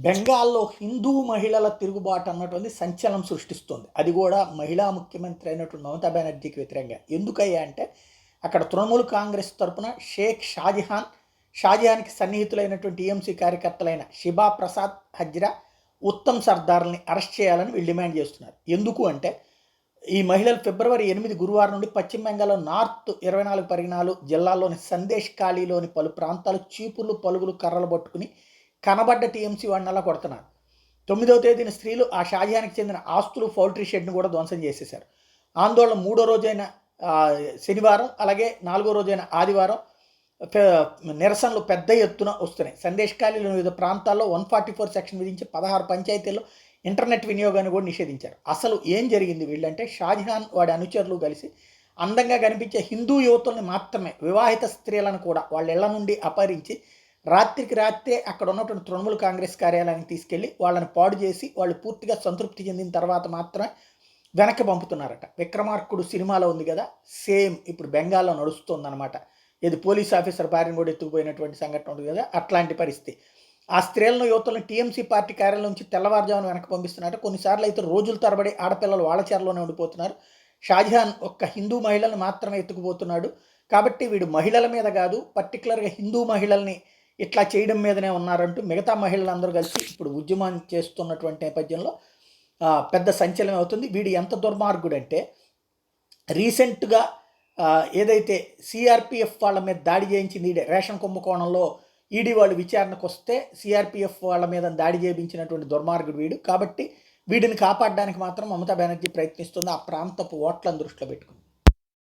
బెంగాల్లో హిందూ మహిళల తిరుగుబాటు అన్నటువంటి సంచలనం సృష్టిస్తుంది. అది కూడా మహిళా ముఖ్యమంత్రి అయినటువంటి మమతా బెనర్జీకి వ్యతిరేకంగా. ఎందుకయ్యా అంటే అక్కడ తృణమూల్ కాంగ్రెస్ తరపున షేక్ షాజహాన్కి సన్నిహితులైనటువంటి టీఎంసీ కార్యకర్తలైన శిబా ప్రసాద్ హజ్రా, ఉత్తమ్ సర్దార్ని అరెస్ట్ చేయాలని వీళ్ళు డిమాండ్ చేస్తున్నారు. ఎందుకు అంటే ఈ మహిళలు ఫిబ్రవరి 8 గురువారం నుండి పశ్చిమ బెంగాల్లో నార్త్ 24 పరిగణాలు జిల్లాల్లోని సందేశ్ ఖాళీలోని పలు ప్రాంతాలు చీపుర్లు, పలుగులు, కర్రలు పట్టుకుని కనబడ్డ టీఎంసీ వాడిని అలా కొడుతున్నారు. 9వ తేదీన స్త్రీలు ఆ షాజహాన్కి చెందిన ఆస్తులు, పౌల్ట్రీ షెడ్ను కూడా ధ్వంసం చేసేశారు. ఆందోళన 3వ రోజైన శనివారం, అలాగే 4వ రోజైన ఆదివారం నిరసనలు పెద్ద ఎత్తున వస్తున్నాయి. సందేశ్ ఖాళీలోని వివిధ ప్రాంతాల్లో 144 సెక్షన్ విధించి 16 పంచాయతీల్లో ఇంటర్నెట్ వినియోగాన్ని కూడా నిషేధించారు. అసలు ఏం జరిగింది వీళ్ళంటే షాజహాన్ వాడి అనుచరులు కలిసి అందంగా కనిపించే హిందూ యువతుల్ని మాత్రమే, వివాహిత స్త్రీలను కూడా వాళ్ళ ఇళ్ల నుండి అపహరించి రాత్రికి రాత్రే అక్కడ ఉన్నటువంటి తృణమూల్ కాంగ్రెస్ కార్యాలయానికి తీసుకెళ్లి వాళ్ళని పాడు చేసి వాళ్ళు పూర్తిగా సంతృప్తి చెందిన తర్వాత మాత్రమే వెనక్కి పంపుతున్నారట. విక్రమార్కుడు సినిమాలో ఉంది కదా, సేమ్ ఇప్పుడు బెంగాల్లో నడుస్తుందన్నమాట. ఇది పోలీస్ ఆఫీసర్ భార్యను కూడా ఎత్తుకుపోయినటువంటి సంఘటన ఉంది కదా, అట్లాంటి పరిస్థితి. ఆ స్త్రీలను, యువతులను టీఎంసీ పార్టీ కార్యాలయం నుంచి తెల్లవారుజామున వెనక్కి పంపిస్తున్నారు. కొన్నిసార్లు అయితే రోజుల తరబడి ఆడపిల్లలు వాళ్ళ చీరలోనే ఉండిపోతున్నారు. షాజహాన్ ఒక్క హిందూ మహిళలను మాత్రమే ఎత్తుకుపోతున్నాడు. కాబట్టి వీడు మహిళల మీద కాదు, పర్టికులర్గా హిందూ మహిళల్ని ఇట్లా చేయడం మీదనే ఉన్నారంటూ మిగతా మహిళలందరూ కలిసి ఇప్పుడు ఉద్యమం చేస్తున్నటువంటి నేపథ్యంలో పెద్ద సంచలనం అవుతుంది. వీడు ఎంత దుర్మార్గుడంటే రీసెంట్గా ఏదైతే సిఆర్పిఎఫ్ వాళ్ళ మీద దాడి చేయించింది, రేషన్ కుంభకోణంలో ఈడీ వాళ్ళు విచారణకు వస్తే సిఆర్పిఎఫ్ వాళ్ళ మీద దాడి చేయించినటువంటి దుర్మార్గుడు వీడు. కాబట్టి వీడిని కాపాడడానికి మాత్రం మమతా బెనర్జీ ప్రయత్నిస్తుంది, ఆ ప్రాంతపు ఓట్లను దృష్టిలో పెట్టుకుని.